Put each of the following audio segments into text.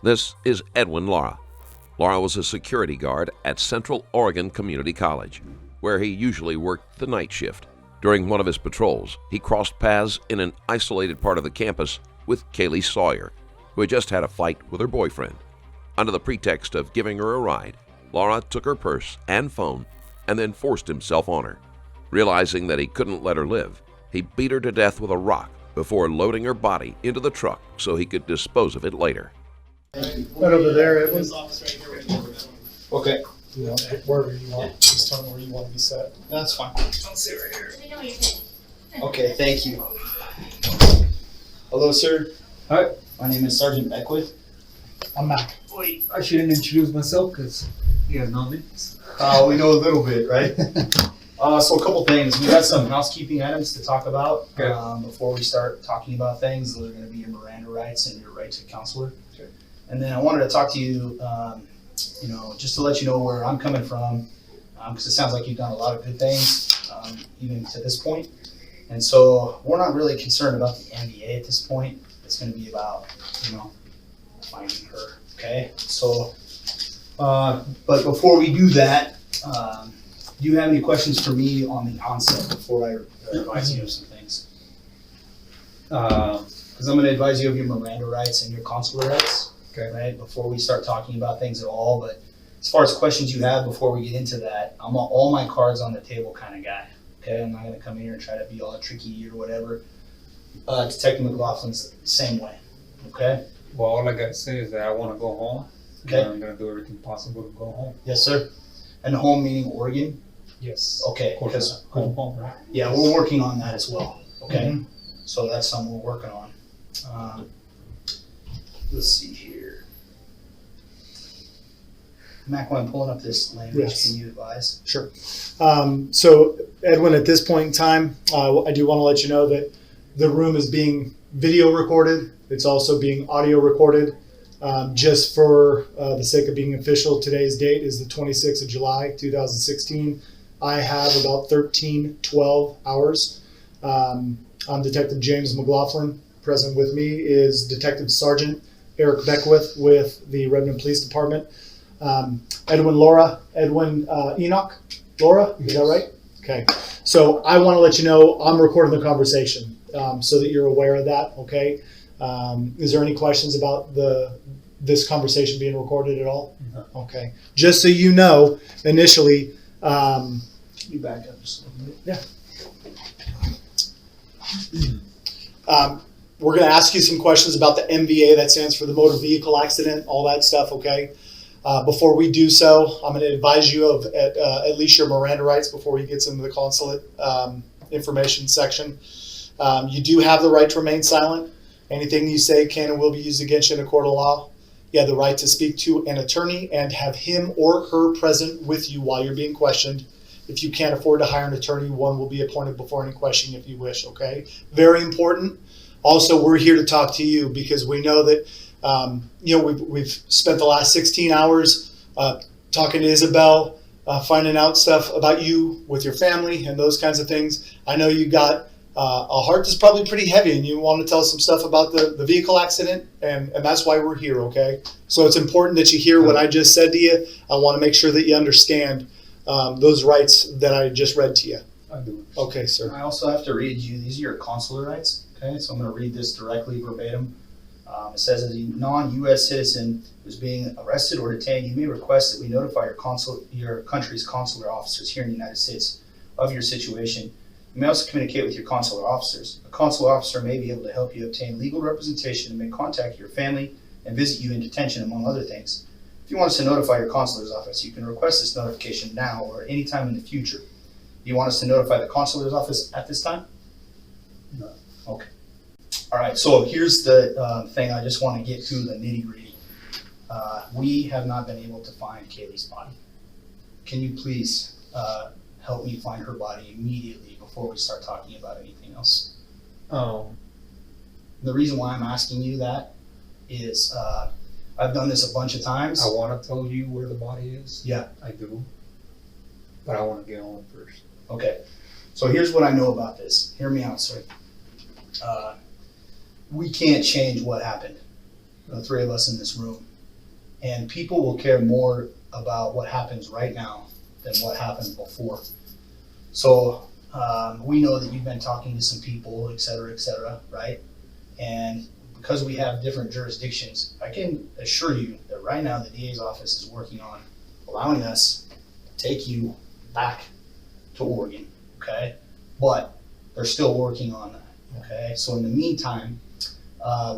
This is Edwin Lara. Lara was a security guard at Central Oregon Community College, where he usually worked the night shift. During one of his patrols, he crossed paths in an isolated part of the campus with Kaylee Sawyer, who had just had a fight with her boyfriend. Under the pretext of giving her a ride, Lara took her purse and phone and then forced himself on her. Realizing that he couldn't let her live, he beat her to death with a rock before loading her body into the truck so he could dispose of it later. Right over there, Edwin. Okay. You know, wherever you want. Just tell me where you want to be set. That's fine. I'll sit right here. Let me know what you're saying. Okay, thank you. Hello, sir. Hi, My name is Sergeant Beckwith. I'm Mac. I shouldn't introduce myself because you guys know me. We know a little bit, right? So a couple things. We got some housekeeping items to talk about before we start talking about things. Those are going to be your Miranda rights and your right to a counselor. Okay. And then I wanted to talk to you, just to let you know where I'm coming from, because it sounds like you've done a lot of good things, even to this point. And so we're not really concerned about the NDA at this point. It's going to be about, finding her. Okay. So, but before we do that, do you have any questions for me on the onset before I advise you of some things? Because I'm going to advise you of your Miranda rights and your consular rights. Okay. Right, before we start talking about things at all. But as far as questions you have before we get into that, I'm all my cards on the table kind of guy. Okay, I'm not going to come in here and try to be all tricky or whatever. Detective McLaughlin's the same way. Okay. Well, all I gotta say is that I want to go home. Okay. And I'm gonna do everything possible to go home. Yes, sir. And home meaning Oregon. Yes. Okay. Of course. Go home, right? Yeah, we're working on that as well. Okay. Mhm. So that's something we're working on. Let's see here. Mac, while I'm pulling up this language, Yes. can you advise? Sure. So, Edwin, at this point in time, I do want to let you know that the room is being video recorded. It's also being audio recorded. Just for the sake of being official, today's date is the 26th of July, 2016. I have about 12 hours. I'm Detective James McLaughlin. Present with me is Detective Sergeant Eric Beckwith with the Redmond Police Department. Edwin Lara, Enoch Laura, is that right? Okay. So I want to let you know I'm recording the conversation so that you're aware of that, okay? Is there any questions about this conversation being recorded at all? No. Okay. Just so you know, initially, Can you back up just a little bit? we're going to ask you some questions about the MVA, that stands for the motor vehicle accident, all that stuff, okay? Before we do so, I'm going to advise you of at least your Miranda rights before he gets into the consulate information section. You do have the right to remain silent. Anything you say can and will be used against you in a court of law. You have the right to speak to an attorney and have him or her present with you while you're being questioned. If you can't afford to hire an attorney, one will be appointed before any questioning if you wish, okay? Very important. Also, we're here to talk to you because we know that we've spent the last 16 hours talking to Isabel, finding out stuff about you with your family and those kinds of things. I know you got a heart that's probably pretty heavy and you want to tell some stuff about the vehicle accident, and that's why we're here, okay? So it's important that you hear what I just said to you. I want to make sure that you understand those rights that I just read to you. I do. Okay, sir. I also have to read you, these are your consular rights, okay? So I'm going to read this directly verbatim. It says, as a non-U.S. citizen who's being arrested or detained, you may request that we notify your country's consular officers here in the United States of your situation. You may also communicate with your consular officers. A consular officer may be able to help you obtain legal representation and may contact your family and visit you in detention, among other things. If you want us to notify your consular's office, you can request this notification now or any time in the future. Do you want us to notify the consular's office at this time? No. Okay. All right, so here's the thing I just want to get to, the nitty-gritty. We have not been able to find Kaylee's body. Can you please help me find her body immediately before we start talking about anything else? The reason why I'm asking you that is I've done this a bunch of times. I want to tell you where the body is. Yeah. I do. But I want to get home first. Okay, so here's what I know about this. Hear me out, sir. We can't change what happened. The three of us in this room. And people will care more about what happens right now than what happened before. So we know that you've been talking to some people, et cetera, right? And because we have different jurisdictions, I can assure you that right now the DA's office is working on allowing us to take you back to Oregon, okay? But they're still working on that, okay? So in the meantime,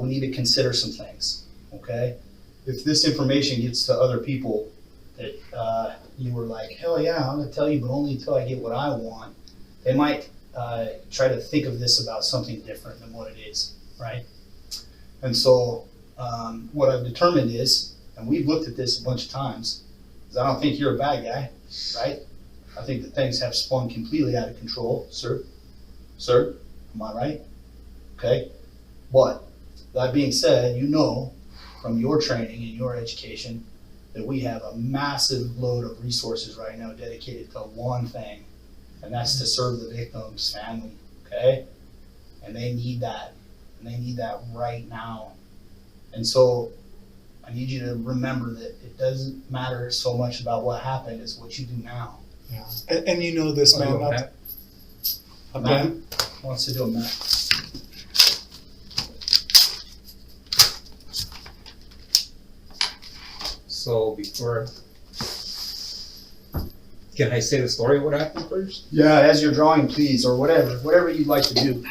we need to consider some things, okay? If this information gets to other people that you were like, hell yeah, I'm gonna tell you, but only until I get what I want, they might try to think of this about something different than what it is, right? And so what I've determined is, and we've looked at this a bunch of times, is I don't think you're a bad guy, right? I think that things have spun completely out of control, sir. Sir, am I right? Okay. But that being said, you know from your training and your education that we have a massive load of resources right now dedicated to one thing, and that's to serve the victim's family, okay? And they need that, and they need that right now. And so I need you to remember that it doesn't matter so much about what happened as what you do now. Yeah. And you know this, man. Matt wants to do a map. So before, can I say the story of what happened first? Yeah, as you're drawing, please, or whatever you'd like to do,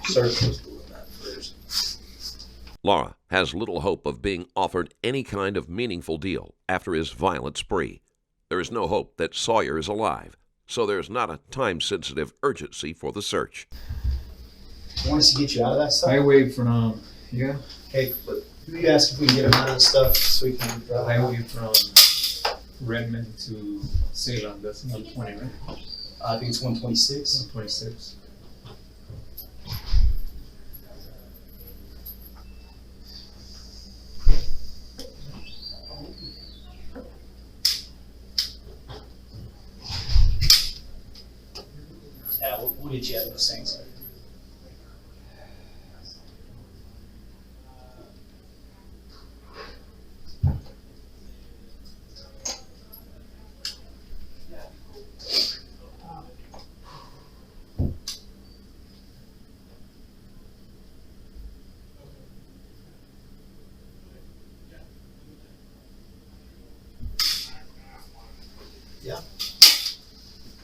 sir. Let's do that first. Lara has little hope of being offered any kind of meaningful deal after his violent spree. There is no hope that Sawyer is alive, so there's not a time-sensitive urgency for the search. You want us to get you out of that stuff? Highway from, yeah, Hey, but you ask if we can get him out of the stuff so we can the highway from Redmond to Salem, that's 120, right? I think it's 126. 126. Yeah, we'll get you out of those things.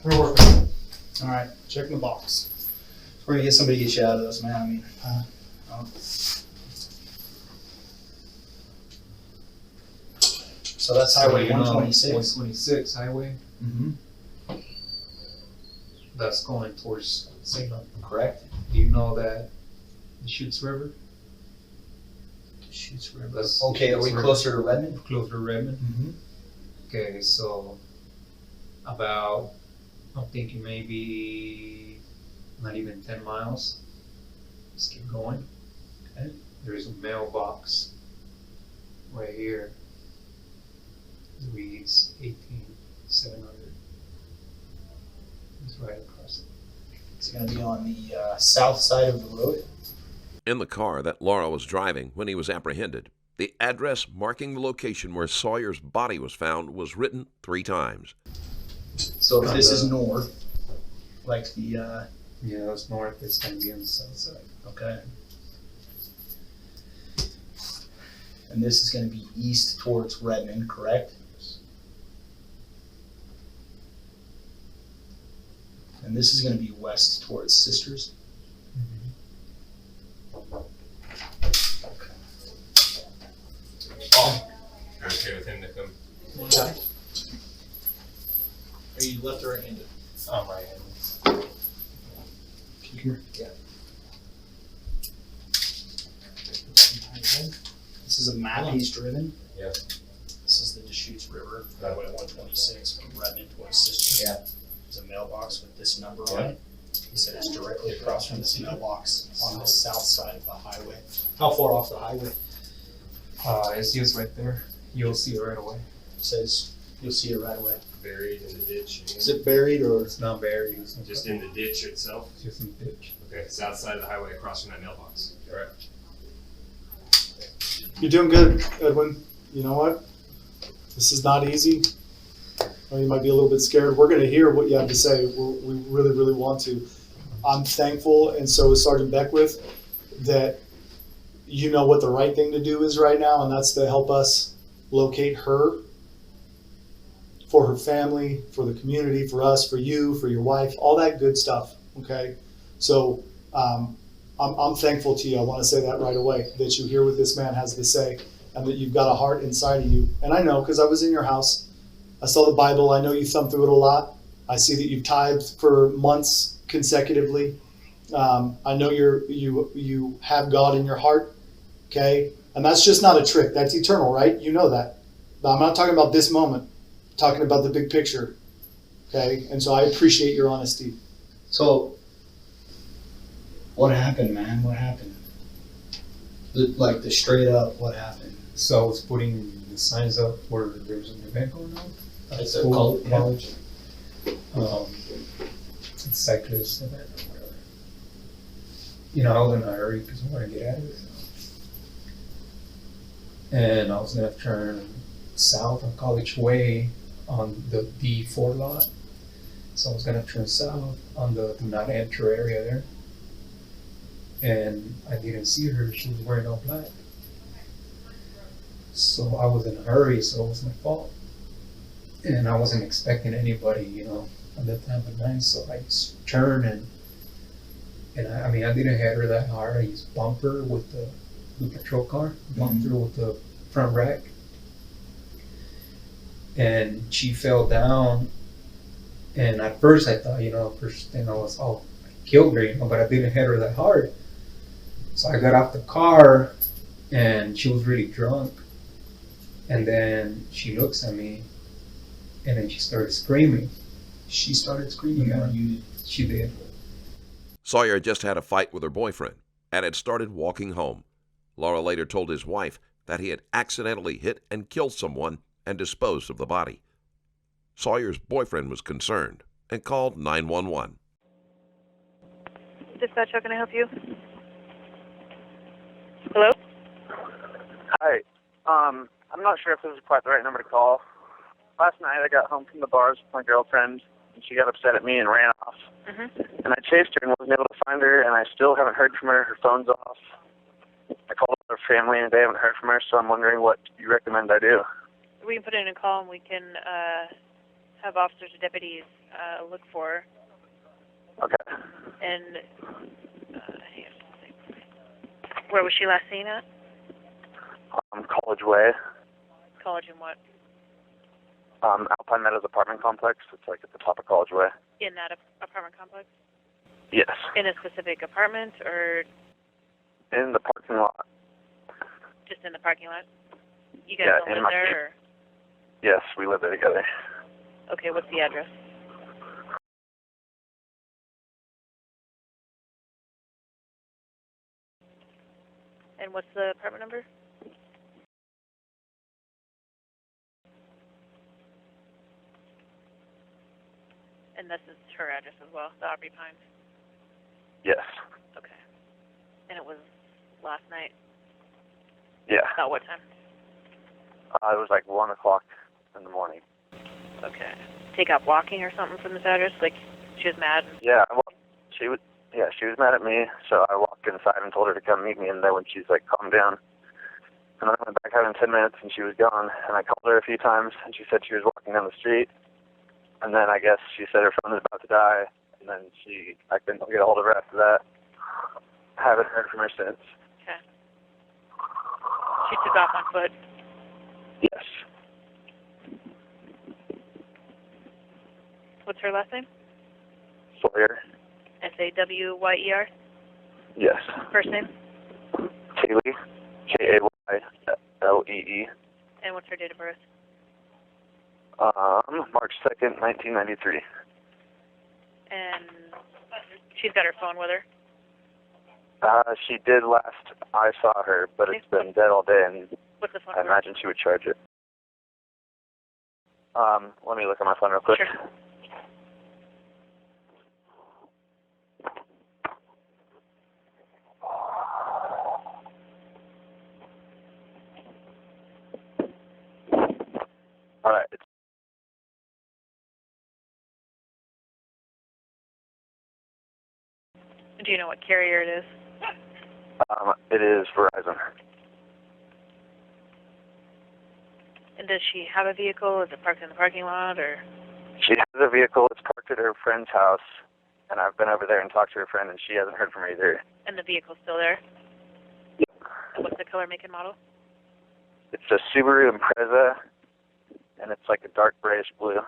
We're working. All right, checking the box. We're gonna get somebody to get you out of those, man. I mean, so that's highway 126. 126 highway. Mm-hmm. That's going towards Salem. Correct. Do you know that the Chutes River? Shoots River. That's Okay, are we River. closer to Redmond? Closer to Redmond? Mm-hmm. Okay, so about, I'm thinking maybe not even 10 miles. Just keep going. Okay. There's a mailbox right here. It reads 18700. It's right across it. It's gonna be on the south side of the road. In the car that Lara was driving when he was apprehended, the address marking the location where Sawyer's body was found was written 3 times. So if this is north, like the, Yeah, that's north. It's going to be on the south side. okay. And this is gonna be east towards Redmond, correct? And this is gonna be west towards Sisters. You're okay with him to come? Are you left or right-handed? I'm right-handed. This is a map he's driven. Yeah. This is the Deschutes River, Highway 126 from Redmond towards Sisters. Yeah. There's a mailbox with this number Yeah. on it. He said it's directly across from this mailbox on the south side of the highway. How far off the highway? It's just right there. You'll see it right away. It says you'll see it right away. Buried in the ditch. Is it buried or? It's not buried. It's Just in the ditch itself? just in the ditch. Okay, south side of the highway across from that mailbox. Correct. You're doing good, Edwin. You know what? This is not easy. Or you might be a little bit scared. We're going to hear what you have to say. We really, really want to. I'm thankful, and so is Sergeant Beckwith, that you know what the right thing to do is right now, and that's to help us locate her for her family, for the community, for us, for you, for your wife, all that good stuff. Okay, so I'm thankful to you. I want to say that right away, that you hear what this man has to say, and that you've got a heart inside of you. And I know, because I was in your house. I saw the Bible. I know you thumb through it a lot. I see that you've tithed for months consecutively. I know you have God in your heart. Okay, and that's just not a trick. That's eternal, right? You know that. But I'm not talking about this moment. I'm talking about the big picture. Okay, and so I appreciate your honesty. So, what happened, man? What happened? The straight up, what happened? So I was putting the signs up where there's an event going on. It's a School, college. It's a cyclist event or whatever. You know, I was in a hurry because I wanted to get out of here. And I was gonna turn south on College Way on the D4 lot. So I was gonna turn south on the do not enter area there. And I didn't see her. She was wearing all black. So I was in a hurry, so it was my fault. And I wasn't expecting anybody, you know, at that time of night. So I just turned and I mean, I didn't hit her that hard. I just bumped her with the patrol car, bumped her with the front rack. And she fell down. And at first I thought, you know, first thing I was, oh, I killed her, you know, but I didn't hit her that hard. So I got off the car and she was really drunk. And then she looks at me and then she started screaming. She started screaming, Yeah. or you did? She did. Sawyer had just had a fight with her boyfriend and had started walking home. Lara later told his wife that he had accidentally hit and killed someone and disposed of the body. Sawyer's boyfriend was concerned and called 911. Dispatch, how can I help you? Hello? Hi. I'm not sure if this is quite the right number to call. Last night I got home from the bars with my girlfriend, and she got upset at me and ran off. Mm-hmm. And I chased her and wasn't able to find her, and I still haven't heard from her. Her phone's off. I called her family, and they haven't heard from her, so I'm wondering what you recommend I do. We can put in a call and we can have officers or deputies look for her. Okay. And hang on just a second. Where was she last seen at? College Way. College and what? Alpine Meadows apartment complex. It's like at the top of College Way. In that apartment complex? Yes. In a specific apartment or In the parking lot. just in the parking lot? You guys Yeah, don't in live my- there? Or? Yes, we live there together. Okay, what's the address? And what's the apartment number? And this is her address as well, the Aubrey Pines. Yes. Okay. And it was last night. Yeah. About what time? It was like 1 o'clock in the morning. Okay. Take out walking or something from this address? Like, she was mad? Yeah, well, she was mad at me, so I walked inside and told her to come meet me in there when she's like, calm down. And then I went back out in 10 minutes and she was gone. And I called her a few times and she said she was walking down the street. And then I guess she said her phone was about to die. And then I couldn't get a hold of her after that. I haven't heard from her since. Okay. She took off on foot? Yes. What's her last name? Sawyer. Sawyer? Yes. First name? Kaylee. Kaylee. And what's her date of birth? March 2nd, 1993. And she's got her phone with her? She did last I saw her, but it's been dead all day, and What's the phone I number? imagine she would charge it. Let me look at my phone real quick. Sure. All right. Do you know what carrier it is? It is Verizon. And does she have a vehicle? Is it parked in the parking lot, or? She has a vehicle. It's parked at her friend's house, and I've been over there and talked to her friend, and she hasn't heard from her either. And the vehicle's still there? Yep. And what's the color, make, and model? It's a Subaru Impreza, and it's like a dark grayish blue.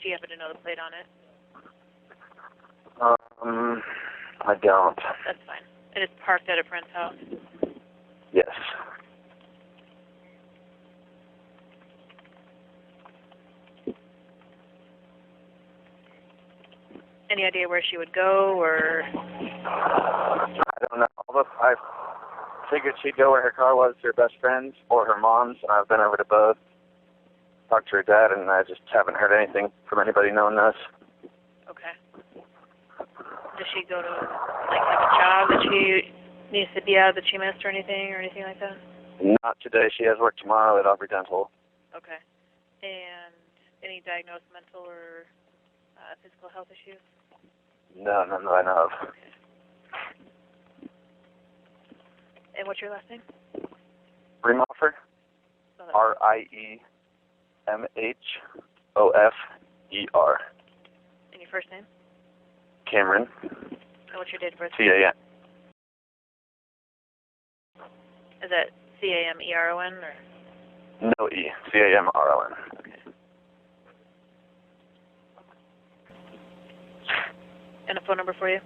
Do you happen to know the plate on it? I don't. That's fine. And it's parked at a friend's house? Yes. Any idea where she would go, or? I don't know. Although I figured she'd go where her car was to her best friend's or her mom's, and I've been over to both. Talked to her dad, and I just haven't heard anything from anybody knowing this. Okay. Does she go to, like, have a job that she needs to be out that she missed or anything like that? Not today. She has work tomorrow at Aubrey Dental. Okay. And any diagnosed mental or physical health issues? No, none that I know of. And what's your last name? Riemhofer. Spell that. Riemhofer. And your first name? Cameron. And what's your date of birth? CAN. Is that CAMERON or? No E. CAMRON. Okay. And a phone number for you?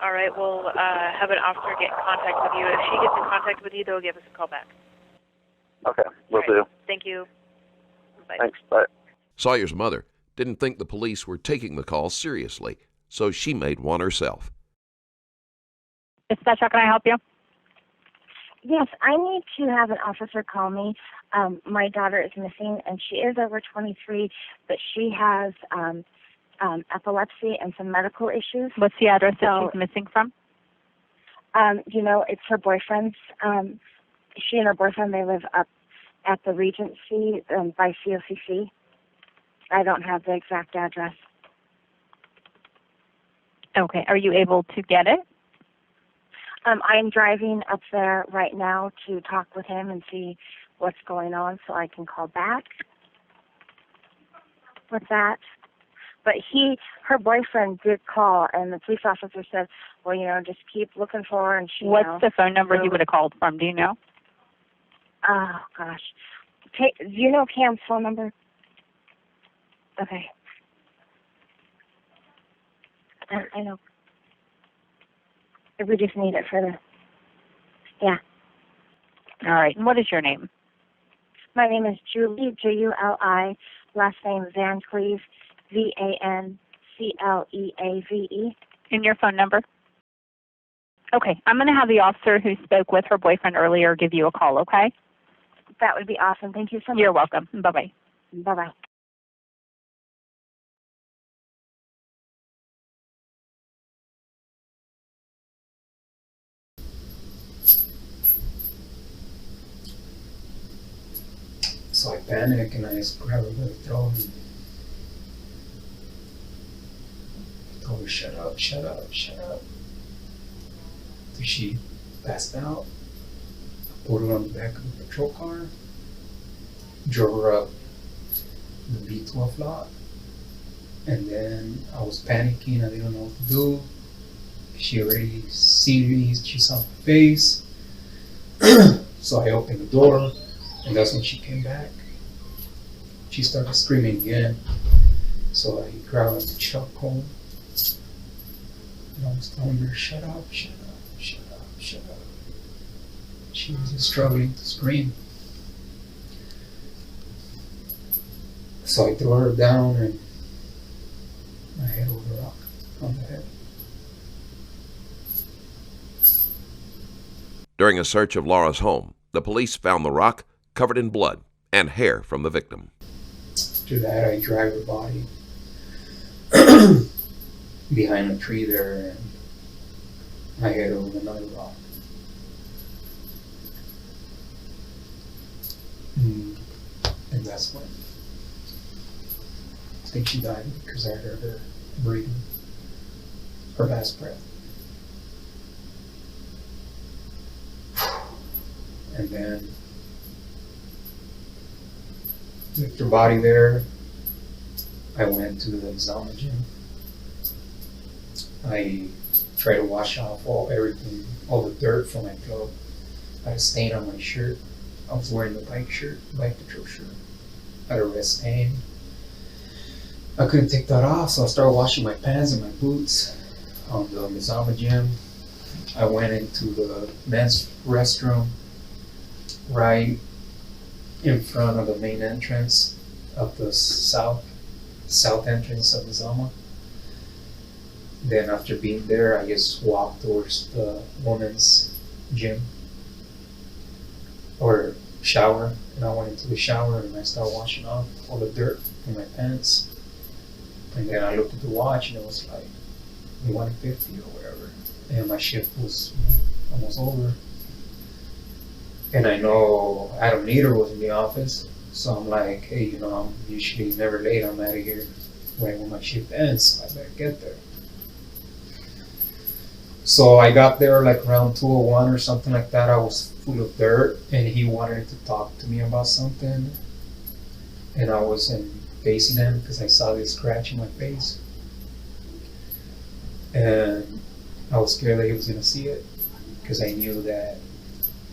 All right, we'll have an officer get in contact with you. If she gets in contact with you, they'll give us a call back. Okay, will All right. do. Thank you. Bye. Thanks, bye. Sawyer's mother didn't think the police were taking the call seriously, so she made one herself. Dispatch, how can I help you? Yes, I need to have an officer call me. My daughter is missing, and she is over 23, but she has epilepsy and some medical issues. What's the address that she's missing from? It's her boyfriend's. She and her boyfriend, they live up at the Regency by COCC. I don't have the exact address. Okay. Are you able to get it? I'm driving up there right now to talk with him and see what's going on so I can call back with that. But her boyfriend did call, and the police officer said, well, just keep looking for her. And What's the phone number he would have called from? Do you know? Oh, gosh. Do you know Cam's phone number? Okay. I know. We just need it for the... Yeah. All right. And what is your name? My name is Julie, Juli. Last name Van Cleve, VANCLEAVE. And your phone number? Okay. I'm going to have the officer who spoke with her boyfriend earlier give you a call, okay? That would be awesome. Thank you so much. You're welcome. Bye-bye. Bye-bye. So I panic and I just grab her by the throat and told her, shut up, shut up, shut up. So she passed out. I put her on the back of the patrol car, drove her up the B12 lot, and then I was panicking. I didn't know what to do. She already seen me, she saw my face. So I opened the door, and that's when she came back. She started screaming again. So I grabbed the charcoal, and I was telling her, shut up, shut up, shut up, shut up. She was just struggling to scream. So I threw her down and I hit her with a rock on the head. During a search of Laura's home, the police found the rock covered in blood and hair from the victim. After that, I dragged her body behind a tree there, and I hit her with another rock. And that's when I think she died because I heard her breathing her last breath. And then with her body there, I went to the exam gym. I tried to wash off all the dirt from my glove. I had a stain on my shirt. I was wearing the bike patrol shirt. I had a red stain. I couldn't take that off, so I started washing my pants and my boots on the Mizama gym. I went into the men's restroom right in front of the main entrance of the south entrance of Mizama. Then after being there, I just walked towards the women's gym or shower, and I went into the shower and I started washing off all the dirt from my pants. And then I looked at the watch and it was like 1:50 or whatever, and my shift was almost over. And I know Adam Nieder was in the office, so I'm like, hey, I'm usually never late. I'm out of here when my shift ends, so I better get there. So I got there like around 2:01 or something like that. I was full of dirt, and he wanted to talk to me about something. And I wasn't facing him because I saw this scratch in my face. And I was scared that he was going to see it because I knew that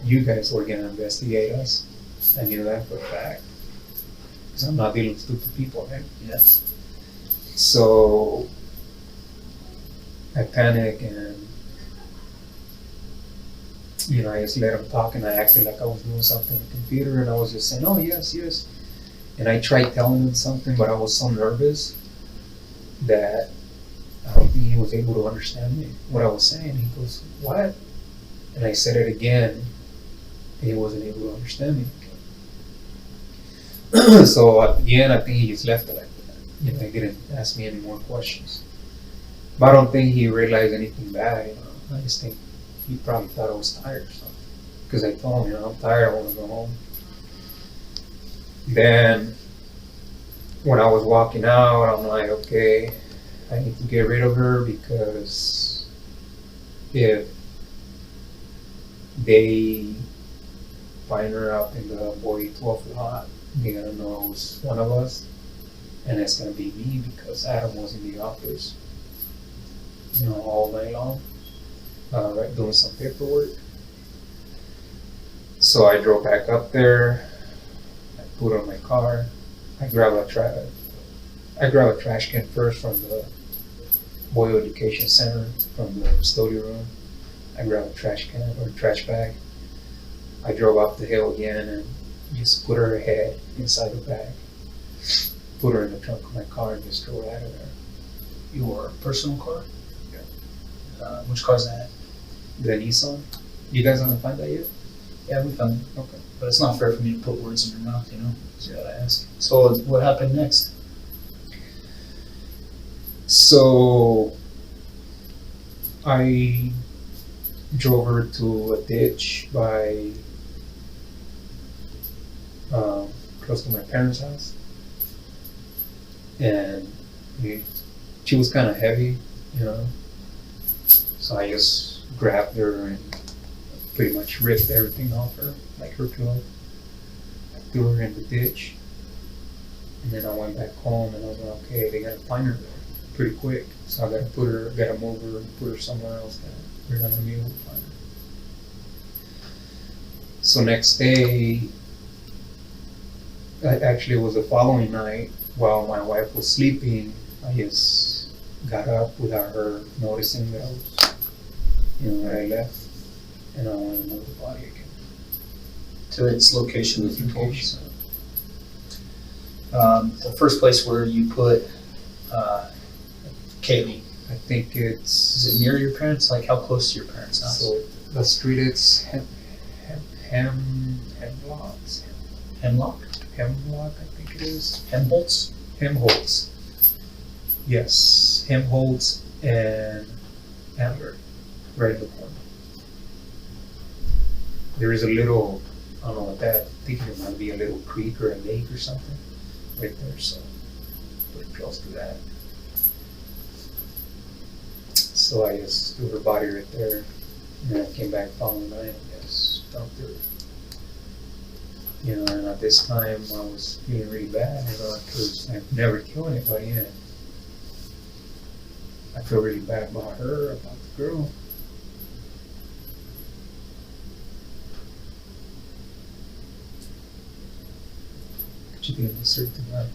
you guys were going to investigate us. I knew that for a fact because I'm not dealing with stupid people, right? Yes. So I panicked and I just let him talk, and I acted like I was doing something on the computer, and I was just saying, oh, yes, yes. And I tried telling him something, but I was so nervous that I don't think he was able to understand me, what I was saying. He goes, what? And I said it again, and he wasn't able to understand me. So at the end, I think he just left it like that. He didn't ask me any more questions. But I don't think he realized anything bad, I just think he probably thought I was tired or something. Because I told him, I'm tired, I want to go home. Then, when I was walking out, I'm like, okay, I need to get rid of her because if they find her up in the Boy 12 lot, they're going to know it was one of us, and it's going to be me because Adam was in the office, all night long, doing some paperwork. So I drove back up there. Put on my car. I grab a trash can first from the Boyle Education Center, from the custodial room. I grabbed a trash can or trash bag. I drove up the hill again and just put her head inside the bag. Put her in the trunk of my car and just drove out of there. Your personal car? Yeah. Which car's that? The Nissan. You guys haven't found that yet? Yeah, we found it. Okay. But it's not fair for me to put words in your mouth, So you gotta ask. So what happened next? So I drove her to a ditch by close to my parents' house, and she was kind of heavy, so I just grabbed her and pretty much ripped everything off her, like her clothes. I threw her in the ditch, and then I went back home and I was like, okay, they gotta find her pretty quick, so I gotta move her and put her somewhere else that we're not gonna be able to find her. So next day, actually it was the following night, while my wife was sleeping, I just got up without her noticing that I was, that I left. And I want to move the body again. To its location that you told me. The first place where you put Kaylee. I think it's... Is it near your parents? Like how close to your parents' house? So the street is Hemlock? Hemlock, I think it is. Helmholtz? Helmholtz. Yes, Helmholtz and Amber, right in the corner. There is a little, I don't know what that, I think it might be a little creek or a lake or something right there, so pretty close to that. So I just threw her body right there, and then I came back following night and just dumped her. You know, and at this time I was feeling really bad, you know, because I've never killed anybody, and I feel really bad about her, about the girl. She didn't deserve to die.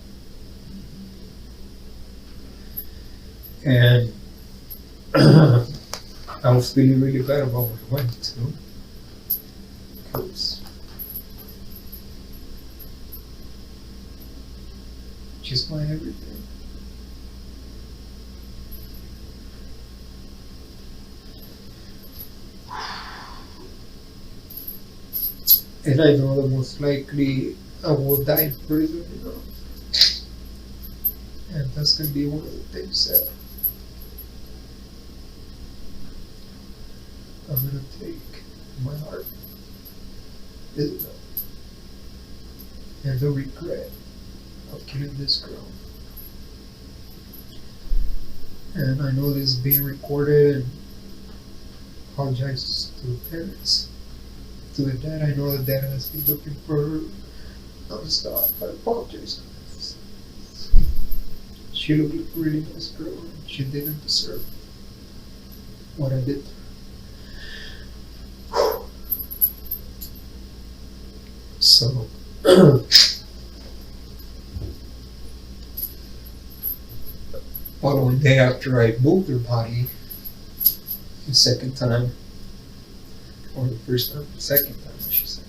And I was feeling really bad about what I went to. Because she's my everything. And I know that most likely I will die in prison, you know. And that's gonna be one of the things that I'm gonna take in my heart. Isn't it? And the regret of killing this girl. And I know this is being recorded, and apologize to the parents. To the dad, I know the dad has been looking for her non-stop. I apologize. She looked like a really nice girl, and she didn't deserve what I did. So, one day after I moved her body, the second time, or the first time, the second time, I should say,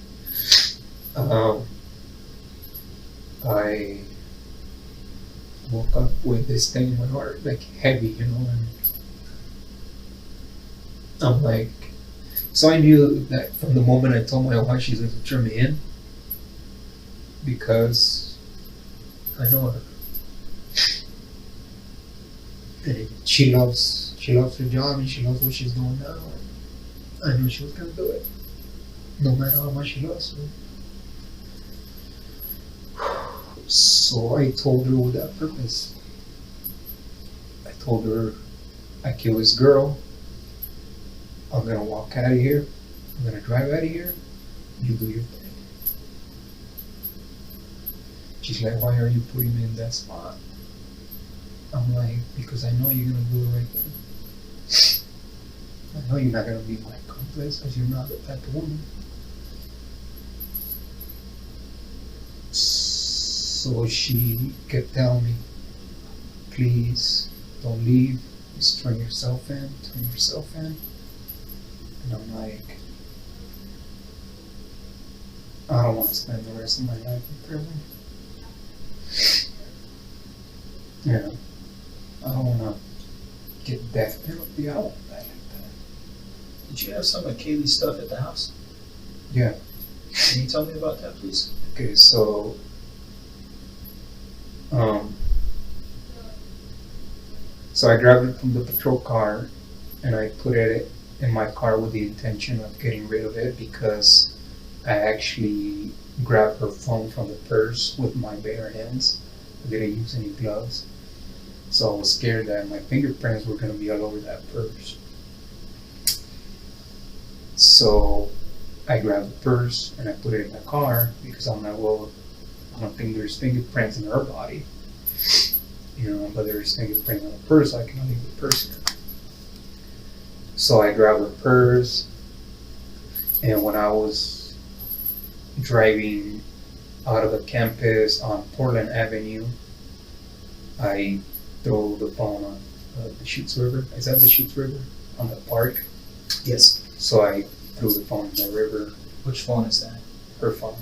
I woke up with this thing in my heart, like heavy, you know, and I'm like, so I knew that from the moment I told my wife she's going to turn me in, because I know her. And she loves her job, and she loves what she's doing now. I knew she was gonna do it, no matter how much she loves me. So I told her with that purpose. I told her, I killed this girl. I'm gonna walk out of here. I'm gonna drive out of here. You do your thing. She's like, why are you putting me in that spot? I'm like, because I know you're gonna do the right thing. I know you're not gonna be my accomplice, because you're not that type of woman. So she kept telling me, please don't leave. Just turn yourself in. And I'm like, I don't want to spend the rest of my life in prison. Yeah, I don't want to get the death penalty. I want that like that. Did you have some of Kaylee's stuff at the house? Yeah. Can you tell me about that, please? Okay, so I grabbed it from the patrol car and I put it in my car with the intention of getting rid of it, because I actually grabbed her phone from the purse with my bare hands. I didn't use any gloves. So I was scared that my fingerprints were going to be all over that purse. So I grabbed the purse and I put it in the car, because I'm like, well, I don't think there's fingerprints in her body. You know, but there's fingerprints on the purse, so I can leave the purse here. So I grabbed the purse, and when I was driving out of the campus on Portland Avenue, I threw the phone on the Chutes River. Is that the Chutes River? On the park? Yes. So I threw the phone in the river. Which phone is that? Her phone.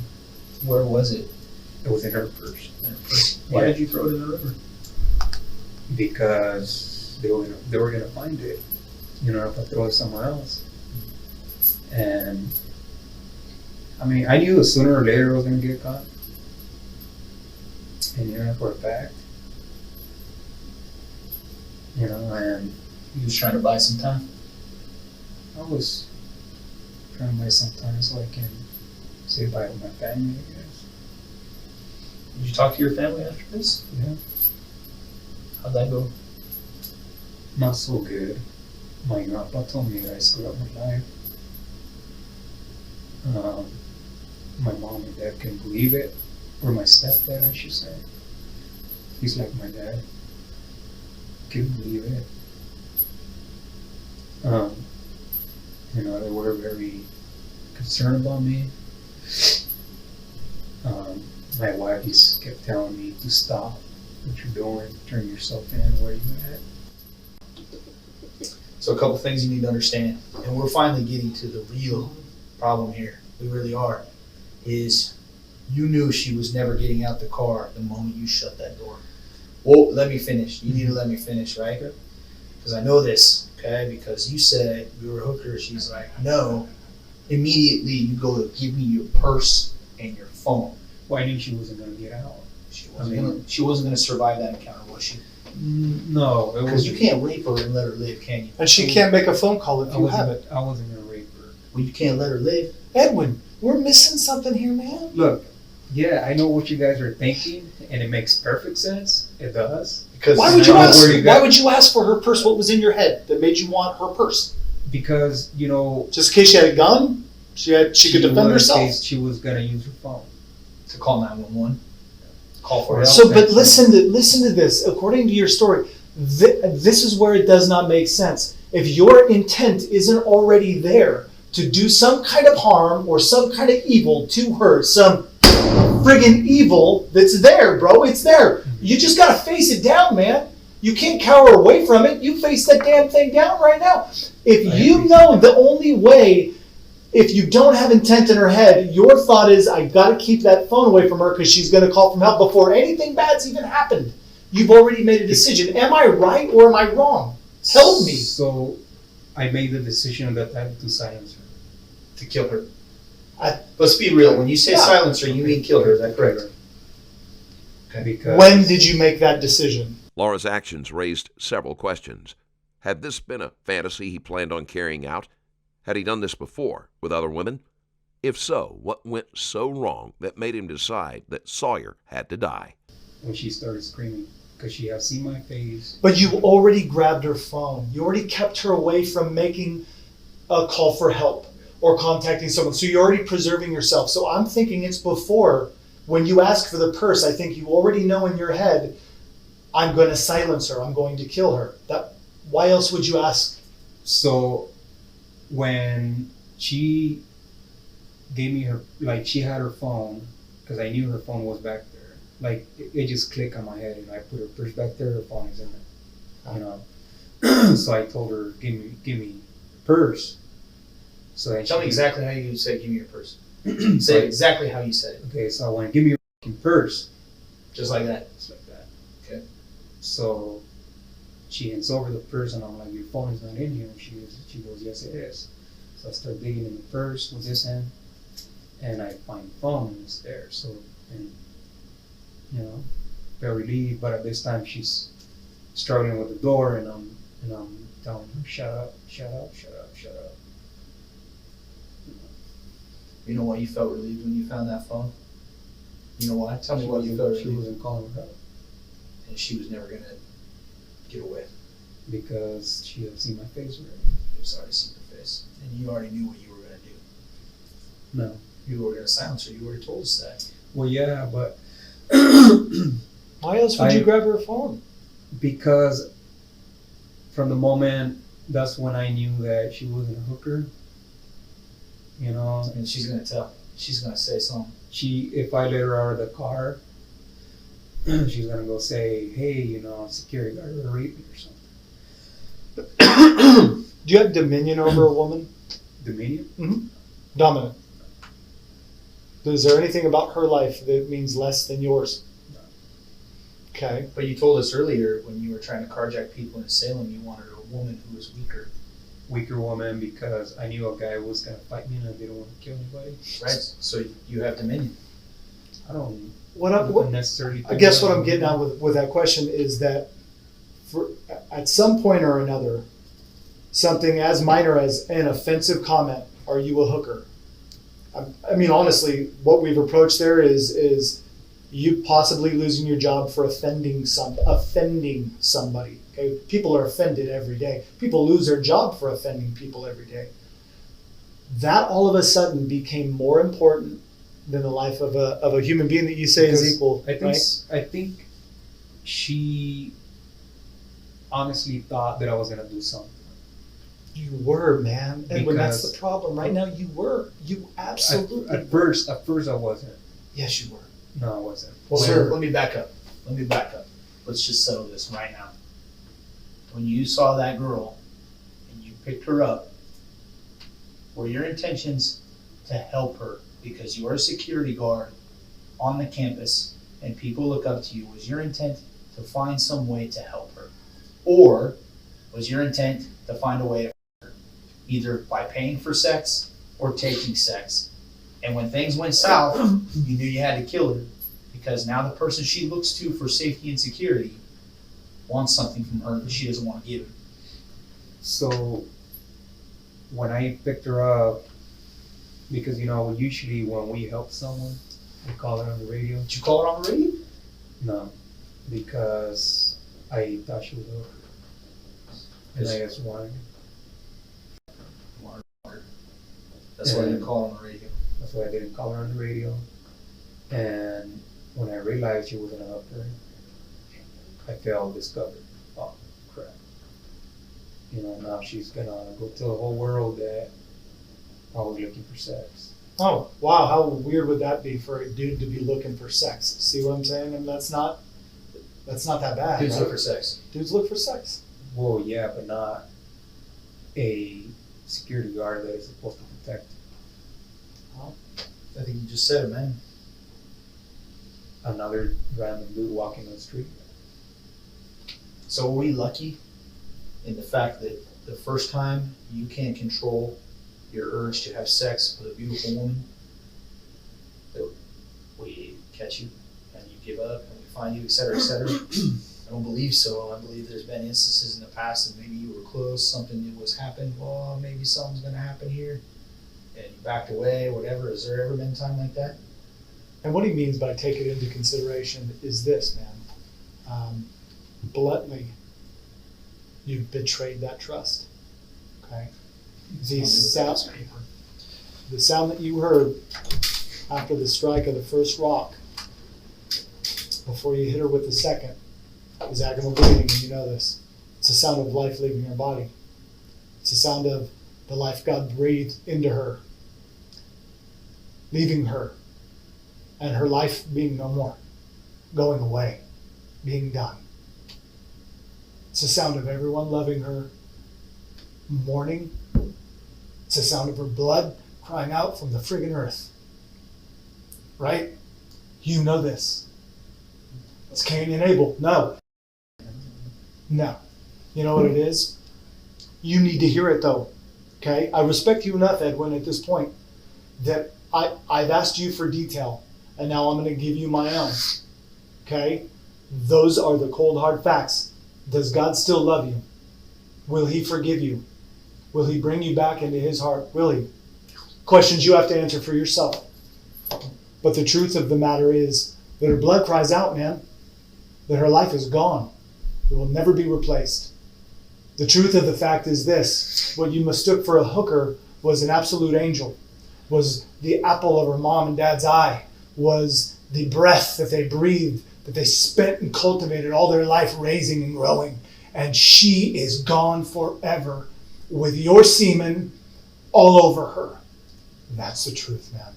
Where was it? It was in her purse. Why Yeah. did you throw it in the river? Because they were gonna find it. You know, if I throw it somewhere else. And I mean, I knew that sooner or later I was gonna get caught. And you know, for a fact. You know, and You was trying to buy some time. I was trying to buy some time so I can say bye to my family, I guess. Did you talk to your family after this? Yeah. How'd that go? Not so good. My grandpa told me that I screwed up my life. My mom and dad couldn't believe it. Or my stepdad, I should say. He's like my dad. Couldn't believe it. You know, they were very concerned about me. My wife just kept telling me to stop what you're doing, turn yourself in, where you at. So a couple things you need to understand, and we're finally getting to the real problem here. We really are. Is you knew she was never getting out the car the moment you shut that door. Well, let me finish. You need to let me finish, right? Because I know this, okay? Because you said we were hookers. She's like, no. Immediately you go to give me your purse and your phone. Well, I knew she wasn't going to get out. She wasn't gonna survive that encounter, was she? No, it Because was. you can't rape her and let her live, can you? And she can't make a phone call if you have it. I wasn't going to rape her. Well, you can't let her live. Edwin, we're missing something here, man. Look, yeah, I know what you guys are thinking, and it makes perfect sense. It does. Because Why would you I know ask? where you Why got- would you ask for her purse? What was in your head that made you want her purse? Because, you know, Just in case she had a gun, she could defend was- herself. She was going to use her phone. to call 911, call for help. So, but listen to this. According to your story, this is where it does not make sense. If your intent isn't already there to do some kind of harm or some kind of evil to her, some friggin' evil that's there, bro. It's there. You just gotta face it down, man. You can't cower away from it. You face that damn thing down right now. If you know the only way, if you don't have intent in her head, your thought is, I gotta keep that phone away from her because she's gonna call for help before anything bad's even happened. You've already made a decision. Am I right or am I wrong? Help me. So, I made the decision that time to silence her. to kill her. Let's be real. When you say Yeah. silence her, you mean kill her. Is that correct? Okay. Because When did you make that decision? Laura's actions raised several questions. Had this been a fantasy he planned on carrying out? Had he done this before with other women? If so, what went so wrong that made him decide that Sawyer had to die? when she started screaming, because she had seen my face. But you already grabbed her phone. You already kept her away from making a call for help or contacting someone. So you're already preserving yourself. So I'm thinking it's before, when you ask for the purse, I think you already know in your head, I'm going to silence her. I'm going to kill her. Why else would you ask? So when she gave me her, like she had her phone, because I knew her phone was back there. Like it just clicked on my head, and I put her purse back there. Her phone is in there, you know. So I told her, give me your purse. So then Tell me she- exactly how you said, give me your purse. Say it exactly how you said it. Okay, so I went, give me your fucking purse. Just like that. Just like that. Okay. So she hands over the purse, and I'm like, your phone is not in here. And she goes, yes, it is. So I start digging in the purse with this hand, and I find the phone, and it's there. So, and you know, very relieved. But at this time, she's struggling with the door, and I'm telling her, shut up, shut up, shut up, shut up. You know why you felt relieved when you found that phone? You know why? Tell me why you felt She relieved. wasn't calling her help And she was never going to get away. because she had seen my face already. You was already seen your face. And you already knew what you were going to do. No. You were going to silence her. You already told us that. Well, yeah, but Why else would you grab her phone? because from the moment, that's when I knew that she wasn't a hooker. You know, And she's going to tell. She's going to say something. if I let her out of the car, she's gonna go say, hey, you know, security guard raped me or something. Do you have dominion over a woman? Dominion? Dominant. Is there anything about her life that means less than yours? No. Okay. But you told us earlier when you were trying to carjack people in Salem, you wanted a woman who was weaker. Weaker woman, because I knew a guy was gonna fight me and I didn't want to kill anybody. Right? So you have dominion. I don't What necessarily. I guess what I'm getting at with that question is that at some point or another, something as minor as an offensive comment, are you a hooker? I mean, honestly, what we've approached there is you possibly losing your job for offending somebody. Okay, people are offended every day. People lose their job for offending people every day. That all of a sudden became more important than the life of a human being that you say is equal. I think she honestly thought that I was gonna do something. You were, man. Edwin, that's Because- the problem. Right now, you were. You absolutely At first I wasn't. Yes, you were. No, I wasn't. Well, Sir. let me back up. Let's just settle this right now. When you saw that girl and you picked her up, were your intentions to help her because you are a security guard on the campus and people look up to you? Was your intent to find some way to help her? Or was your intent to find a way to hurt her, either by paying for sex or taking sex? And when things went south, you knew you had to kill her because now the person she looks to for safety and security wants something from her that she doesn't want to give her. So when I picked her up, because usually when we help someone, we call her on the radio. Did you call her on the radio? No, because I thought she was a hooker. And I just wanted. That's why I didn't call her on the radio. That's why I didn't call her on the radio. And when I realized she wasn't a hooker, I felt discovered. Oh, crap. Now she's gonna go tell the whole world that I was looking for sex. Oh, wow. How weird would that be for a dude to be looking for sex? See what I'm saying? And that's not that bad. Dudes right? look for sex. Dudes look for sex. Well, yeah, but not a security guard that is supposed to protect. I think you just said it, man. Another random dude walking on the street. So are we lucky in the fact that the first time you can't control your urge to have sex with a beautiful woman, that we catch you and you give up and we find you, et cetera, et cetera? I don't believe so. I believe there's been instances in the past that maybe you were close, something was happened, well, maybe something's gonna happen here, and you backed away, whatever. Has there ever been a time like that? And what he means by take it into consideration is this, man. Bluntly, you've betrayed that trust. Okay? The sound that you heard after the strike of the first rock, before you hit her with the second, is agonal breathing, and you know this. It's the sound of life leaving her body. It's the sound of the life God breathed into her, leaving her, and her life being no more, going away, being done. It's the sound of everyone loving her, mourning. It's the sound of her blood crying out from the friggin' earth. Right? You know this. It's Cain and Abel. No. No. You know what it is? You need to hear it though. Okay? I respect you enough, Edwin, at this point, that I've asked you for detail, and now I'm going to give you my own. Okay? Those are the cold, hard facts. Does God still love you? Will He forgive you? Will He bring you back into His heart? Will He? Questions you have to answer for yourself. But the truth of the matter is that her blood cries out, man. That her life is gone. It will never be replaced. The truth of the fact is this. What you mistook for a hooker was an absolute angel. Was the apple of her mom and dad's eye. Was the breath that they breathed, that they spent and cultivated all their life raising and growing. And she is gone forever with your semen all over her. That's the truth, man.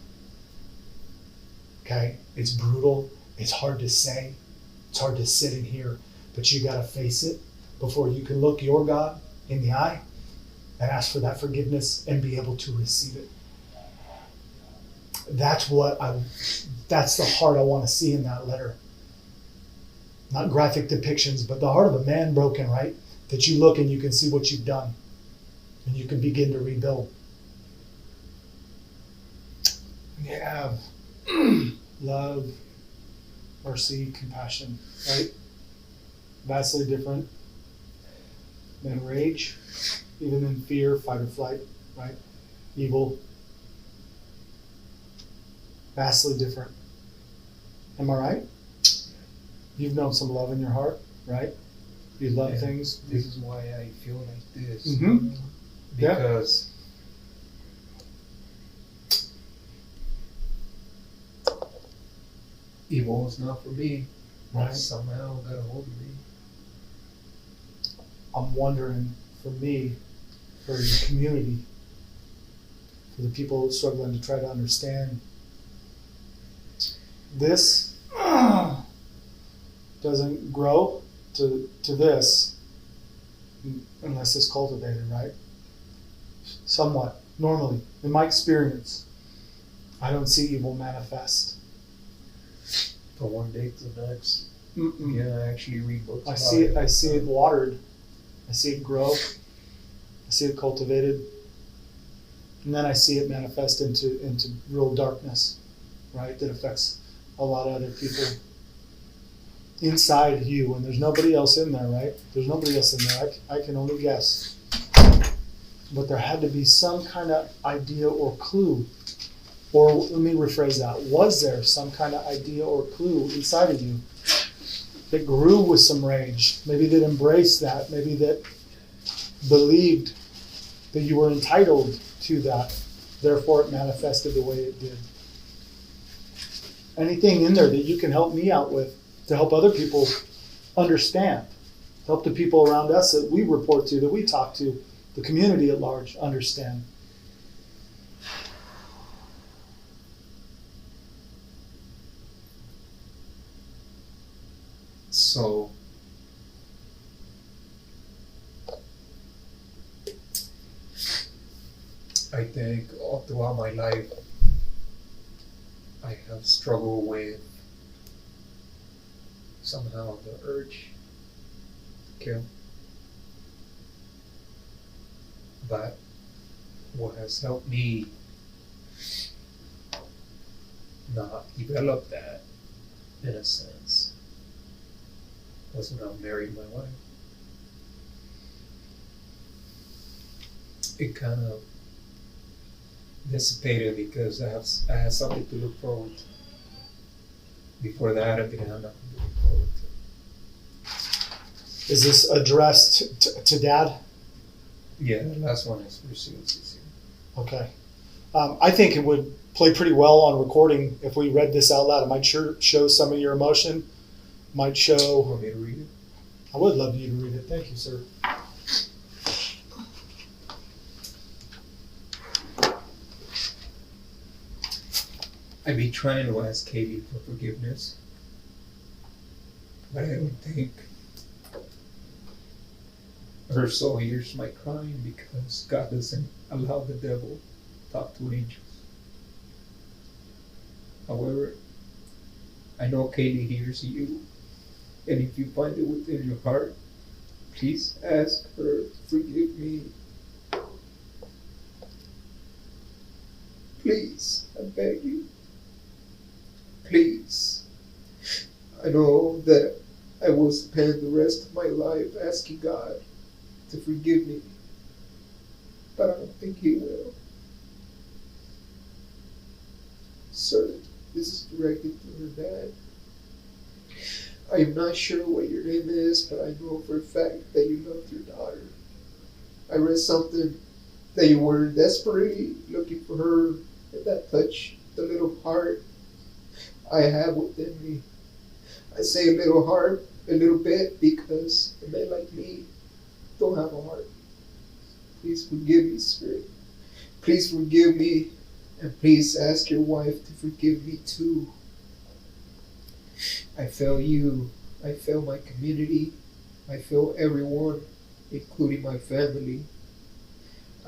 Okay? It's brutal. It's hard to say. It's hard to sit in here. But you got to face it before you can look your God in the eye and ask for that forgiveness and be able to receive it. That's the heart I want to see in that letter. Not graphic depictions, but the heart of a man broken, right? That you look and you can see what you've done. And you can begin to rebuild. You have love, mercy, compassion, right? Vastly different than rage. even in fear, fight or flight, right? Evil, vastly different. Am I right? You've known some love in your heart, right? You love And things. this is why I feel like this. Mm-hmm. Yeah. Because evil is not for me. Right. Somehow got a hold of me. I'm wondering, for me, for your community, for the people struggling to try to understand, this doesn't grow to this unless it's cultivated, right? Somewhat, normally, in my experience, I don't see evil manifest. From one day to the next. Mm-mm. Yeah, I actually read books. I about see it. I see it watered. I see it grow. I see it cultivated, and then I see it manifest into real darkness, right? That affects a lot of other people inside you, and there's nobody else in there, right? There's nobody else in there. I can only guess, but there had to be some kind of idea or clue. Or let me rephrase that. Was there some kind of idea or clue inside of you that grew with some rage? Maybe that embraced that. Maybe that believed that you were entitled to that. Therefore, it manifested the way it did. Anything in there that you can help me out with to help other people understand, help the people around us that we report to, that we talk to, the community at large understand. So I think all throughout my life I have struggled with somehow the urge to kill. But what has helped me not develop that, in a sense, was when I married my wife. It kind of dissipated because I had something to look forward to. Before that, I didn't have nothing to look forward to. Is this addressed to Dad? Yeah, the last one is for CLCC. Okay. I think it would play pretty well on recording if we read this out loud. It might show some of your emotion. Might show. Want me to read it? I would love you to read it. Thank you, sir. I be trying to ask Kaylee for forgiveness, but I don't think her soul hears my crying because God doesn't allow the devil to talk to angels. However, I know Kaylee hears you, and if you find it within your heart, please ask her to forgive me. Please, I beg you. Please. I know that I will spend the rest of my life asking God to forgive me, but I don't think He will. Sir, this is directed to her dad. I am not sure what your name is, but I know for a fact that you loved your daughter. I read something that you were desperately looking for her, and that touched the little heart I have within me. I say a little heart, a little bit, because a man like me don't have a heart. Please forgive me, Spirit. Please forgive me, and please ask your wife to forgive me too. I fail you. I fail my community. I fail everyone, including my family.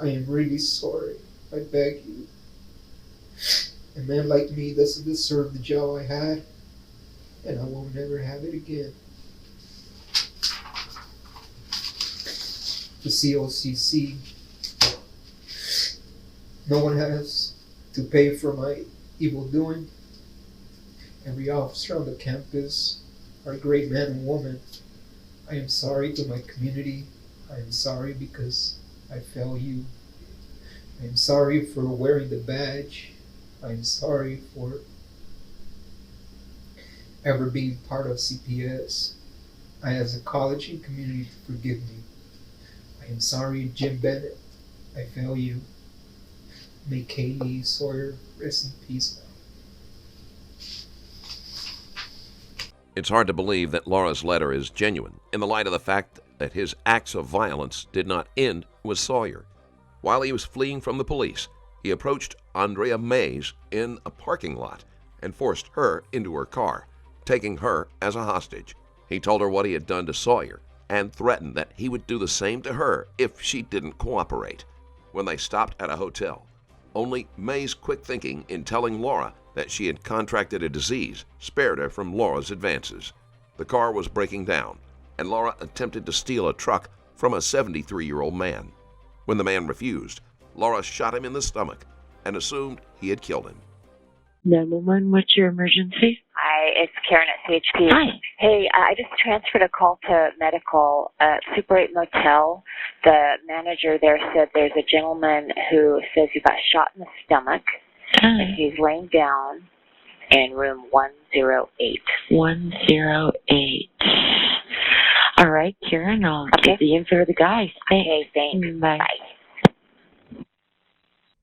I am really sorry. I beg you. A man like me doesn't deserve the job I had, and I will never have it again. The COCC. No one has to pay for my evil doing. Every officer on the campus are great men and women. I am sorry to my community. I am sorry because I fail you. I'm sorry for wearing the badge. I'm sorry for ever being part of CPS. I ask the college and community to forgive me. I am sorry, Jim Bennett. I fail you. May Kaylee Sawyer rest in peace now. It's hard to believe that Lara's letter is genuine in the light of the fact that his acts of violence did not end with Sawyer. While he was fleeing from the police, he approached Andrea Mays in a parking lot and forced her into her car, taking her as a hostage. He told her what he had done to Sawyer and threatened that he would do the same to her if she didn't cooperate. When they stopped at a hotel, only May's quick thinking in telling Lara that she had contracted a disease spared her from Laura's advances. The car was breaking down, and Lara attempted to steal a truck from a 73-year-old man. When the man refused, Lara shot him in the stomach and assumed he had killed him. 911, what's your emergency? Hi, it's Karen at CHP. Hi. Hey, I just transferred a call to medical at Super 8 Motel. The manager there said there's a gentleman who says he got shot in the stomach, and he's laying down in room 108. 108. All right, Karen, I'll get the info of the guys. Okay, thanks. Bye. Bye.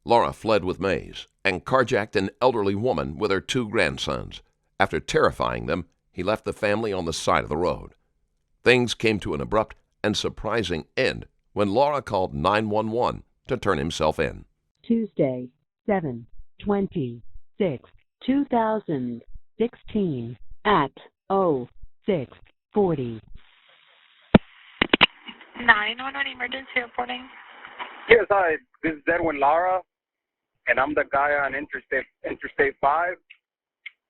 Lara fled with Mays and carjacked an elderly woman with her 2 grandsons. After terrifying them, he left the family on the side of the road. Things came to an abrupt and surprising end when Lara called 911 to turn himself in. Tuesday, 7/26/2016 at 06:40. 911 emergency reporting. Yes, hi. This is Edwin Lara, and I'm the guy on Interstate 5,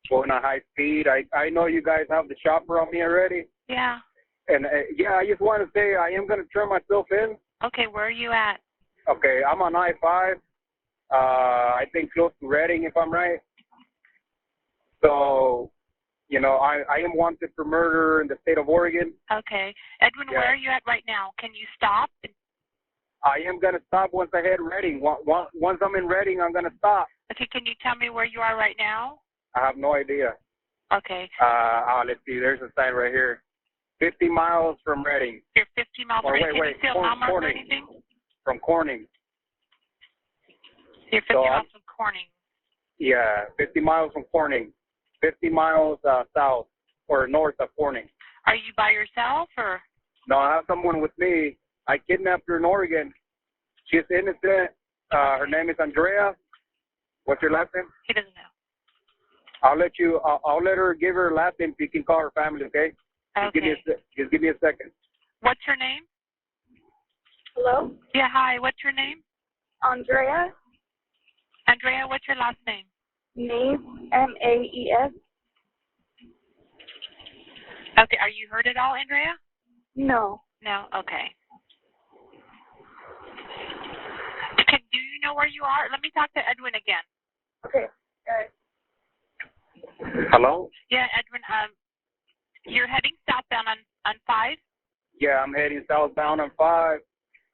going at high speed. I know you guys have the chopper on me already. Yeah. And, I just want to say I am going to turn myself in. Okay, where are you at? Okay, I'm on I-5. I think close to Reading, if I'm right. So, I am wanted for murder in the state of Oregon. Okay. Edwin, where are you at right now? Can you stop? I am going to stop once I hit Reading. Once I'm in Reading, I'm going to stop. Okay, can you tell me where you are right now? I have no idea. Okay. Let's see. There's a sign right here. 50 miles from Reading. You're 50 miles from Reading. Can you see a mile mark or Corning. anything? From Corning. You're 50 miles from Corning. Yeah, 50 miles from Corning. 50 miles south or north of Corning. Are you by yourself or? No, I have someone with me. I kidnapped her in Oregon. She's innocent. Her name is Andrea. What's your last name? He doesn't know. I'll let her give her last name so you can call her family, okay? Okay. Just give me a second. What's your name? Hello? Yeah, hi. What's your name? Andrea? Andrea, what's your last name? Mays, M-A-E-S. Okay, are you hurt at all, Andrea? No. No? Okay. Do you know where you are? Let me talk to Edwin again. Okay. All right. Hello? Yeah, Edwin, you're heading southbound on 5? Yeah, I'm heading southbound on 5.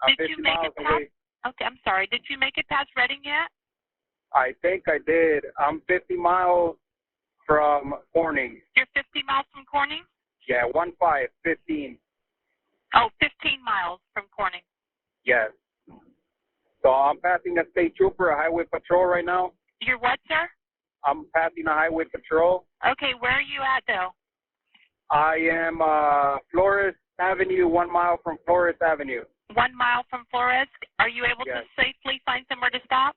I'm Did 50 you make miles it past? away. Okay, I'm sorry. Did you make it past Reading yet? I think I did. I'm 50 miles from Corning. You're 50 miles from Corning? Yeah, 15. Oh, 15 miles from Corning. Yes. So I'm passing a state trooper, a highway patrol right now. You're what, sir? I'm passing a highway patrol. Okay, where are you at, though? I am Flores Avenue, 1 mile from Flores Avenue. 1 mile from Flores. Are you able to safely find somewhere to stop?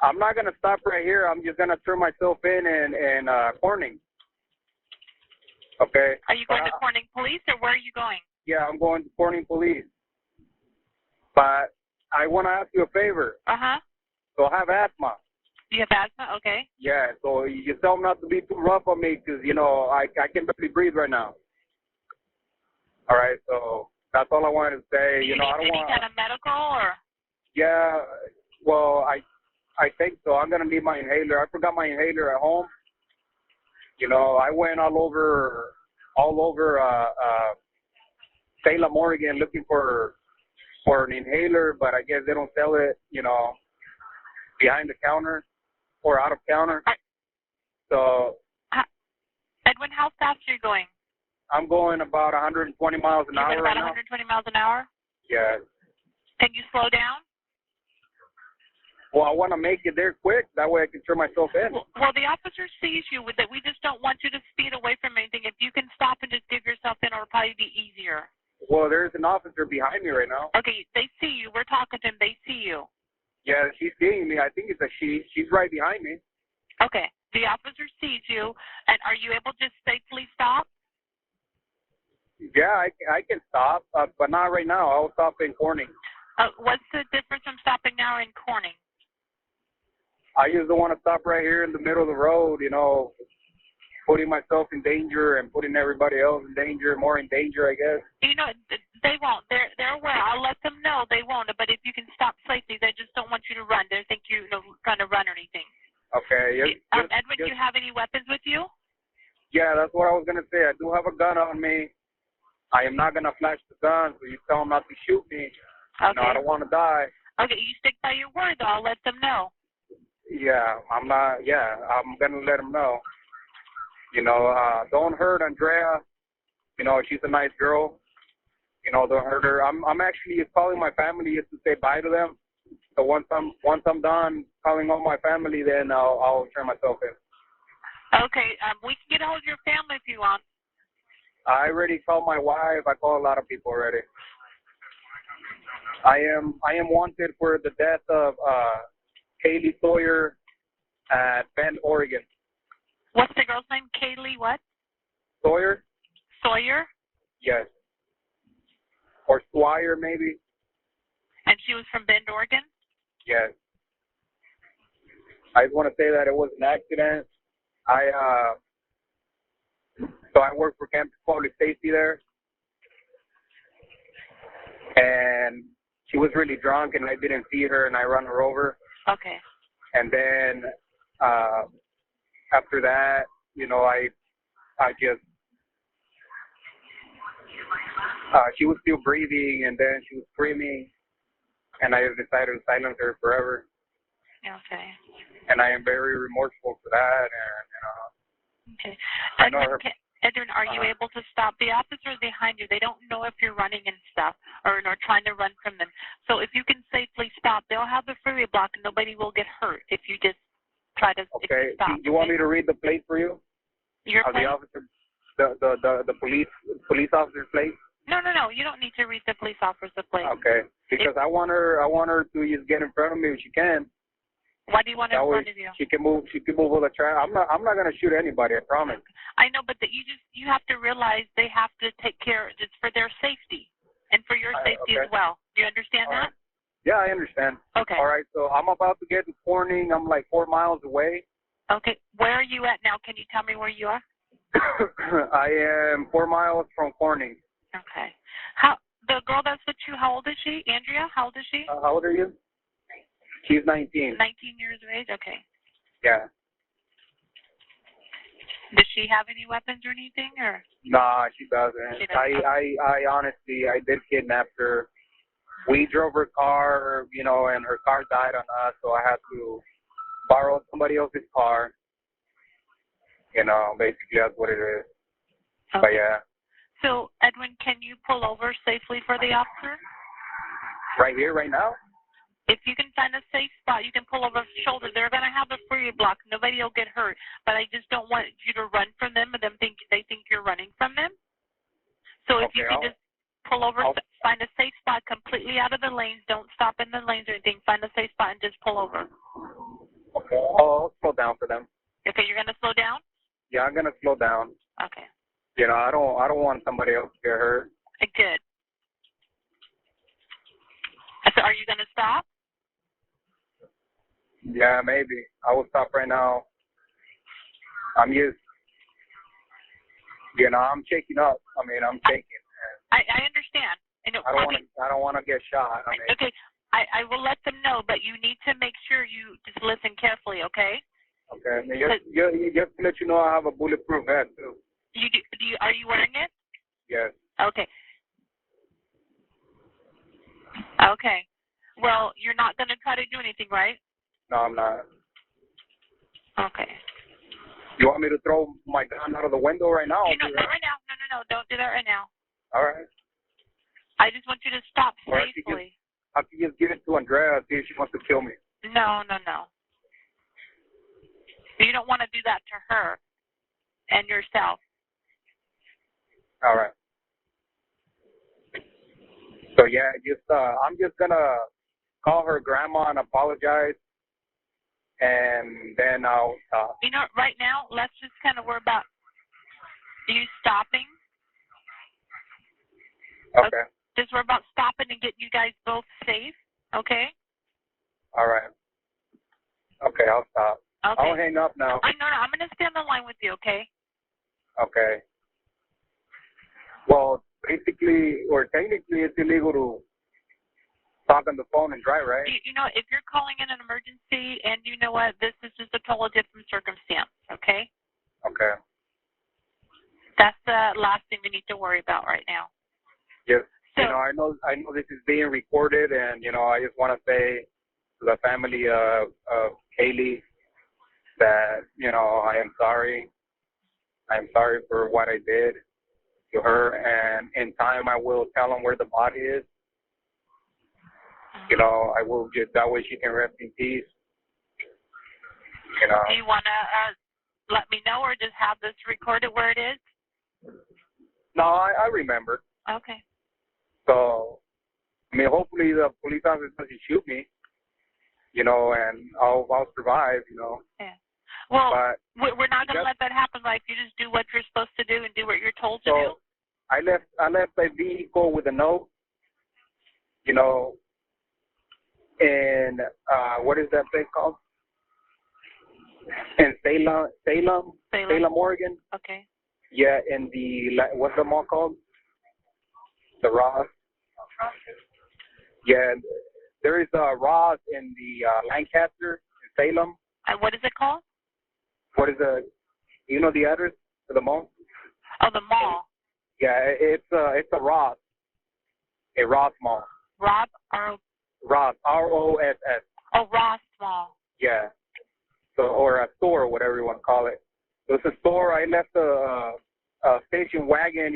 I'm not going to stop right here. I'm just going to turn myself in Corning. Okay. Are you going to Corning Police, or where are you going? Yeah, I'm going to Corning Police. But I want to ask you a favor. Uh-huh. So I have asthma. You have asthma? Okay. Yeah, so you tell them not to be too rough on me because, I can barely breathe right now. All right, so that's all I wanted to say. Do you need I don't any want kind of medical, or? Yeah, well, I think so. I'm going to need my inhaler. I forgot my inhaler at home. I went all over Salem, Oregon looking for for an inhaler, but I guess they don't sell it, you know, behind the counter or out of counter. So Edwin, how fast are you going? I'm going about 120 miles an hour You're going right about now. 120 miles an hour? Yeah. Can you slow down? Well, I want to make it there quick. That way I can turn myself in. Well, the officer sees you with that. We just don't want you to speed away from anything. If you can stop and just give yourself in, it'll probably be easier. Well, there's an officer behind me right now. Okay, they see you. We're talking to him. They see you. Yeah, she's seeing me. I think it's a she. She's right behind me. Okay, the officer sees you, and are you able to safely stop? Yeah, I can stop, but not right now. I'll stop in Corning. What's the difference from stopping now in Corning? I just don't want to stop right here in the middle of the road, you know, putting myself in danger and putting everybody else in danger, more in danger, I guess. You know, they won't. They're aware. I'll let them know they won't. But if you can stop safely, they just don't want you to run. They think you're trying to run or anything. Okay. Yes, Edwin, do you have any weapons with you? Yeah, that's what I was going to say. I do have a gun on me. I am not going to flash the gun, so you tell them not to shoot me. Okay. No, I don't want to die. Okay, you stick by your word, though. I'll let them know. Yeah, I'm not. Yeah, I'm going to let them know. You know, don't hurt Andrea. You know, she's a nice girl. You know, don't hurt her. I'm actually calling my family just to say bye to them. So once I'm done calling all my family, then I'll turn myself in. Okay, we can get a hold of your family if you want. I already called my wife. I called a lot of people already. I am wanted for the death of Kaylee Sawyer at Bend, Oregon. What's the girl's name? Kaylee what? Sawyer? Sawyer? Yes. Or Swire, maybe. And she was from Bend, Oregon? Yes. I just want to say that it was an accident. So I work for Campus Public Safety there. And she was really drunk, and I didn't see her, and I run her over. Okay. And then after that, you know, I just she was still breathing, and then she was screaming, and I decided to silence her forever. Okay. And I am very remorseful for that. And Okay. I know her. Edwin, are you able to stop? The officers behind you, they don't know if you're running and stuff or trying to run from them. So if you can safely stop, they'll have the freeway block and nobody will get hurt if you just try to Okay. stop. You want me to read the plate for you? Your plate? The officer, the police officer's plate? No. You don't need to read the police officer's plate. Okay. Because I want her to just get in front of me if she can. Why do you want her in front of you? She can move all the traffic. I'm not gonna shoot anybody, I promise. I know, but you have to realize they have to take care. It's for their safety and for your safety as well. Do you understand that? Yeah, I understand. Okay. All right, so I'm about to get to Corning. I'm like 4 miles away. Okay. Where are you at now? Can you tell me where you are? I am 4 miles from Corning. Okay. The girl that's with you, how old is she? Andrea, how old is she? How old are you? She's 19. 19 years of age? Okay. Yeah. Does she have any weapons or anything, or? Nah, she doesn't. I honestly, I did kidnap her. We drove her car, you know, and her car died on us, so I had to borrow somebody else's car. You know, basically that's what it is. Okay. But yeah. So, Edwin, can you pull over safely for the officer? Right here, right now? If you can find a safe spot, you can pull over the shoulder. They're going to have a free block. Nobody will get hurt. But I just don't want you to run from them and they think you're running from them. So if you can just pull over, find a safe spot completely out of the lanes. Don't stop in the lanes or anything. Find a safe spot and just pull over. Okay. I'll slow down for them. Okay, you're going to slow down? Yeah, I'm going to slow down. Okay. You know, I don't want somebody else to get hurt. Good. So are you going to stop? Yeah, maybe. I will stop right now. I'm used. You know, I'm shaking up. I mean, I'm shaking. I understand. I don't want to get shot. I mean, okay. I will let them know, but you need to make sure you just listen carefully, okay? Okay. Just to let you know, I have a bulletproof vest too. You do? Are you wearing it? Yes. Okay. Okay. Well, you're not going to try to do anything, right? No, I'm not. Okay. You want me to throw my gun out of the window right now? You know, not right now. No. Don't do that right now. All right. I just want you to stop Or safely. I could just give it to Andrea and see if she wants to kill me. No. You don't want to do that to her and yourself. All right. So yeah, I'm just gonna call her grandma and apologize, and then I'll. You know, right now, let's just kind of worry about you stopping. Okay. Just worry about stopping and getting you guys both safe. Okay. All right. Okay, I'll stop. Okay. I'll hang up now. No. I'm gonna stay on the line with you. Okay. Okay. Well, basically, or technically, it's illegal to talk on the phone and drive, right? You know, if you're calling in an emergency, and you know what, this is just a totally different circumstance. Okay. Okay. That's the last thing we need to worry about right now. Yes. So, I know this is being recorded, and I just want to say to the family of Kaylee that I am sorry. I am sorry for what I did to her, and in time I will tell them where the body is. I will just, that way she can rest in peace. do you want to let me know, or just have this recorded where it is? No, I remember. Okay. So, hopefully the police officer doesn't shoot me, and I'll survive, Yeah. Well, but we're not going to let that happen. Like, you just do what you're supposed to do and do what you're told to do. I left the vehicle with a note, in what is that place called? In Salem, Oregon. Okay. Yeah, in the, what's the mall called? The Ross. Yeah, there is a Ross in the Lancaster in Salem. And what is it called? What is the address for the mall? Oh, the mall. Yeah, it's a Ross. A Ross Mall. Ross, R-O-S-S. Oh, Ross Mall. Yeah. So, or a store, whatever you want to call it. So it's a store. I left a station wagon,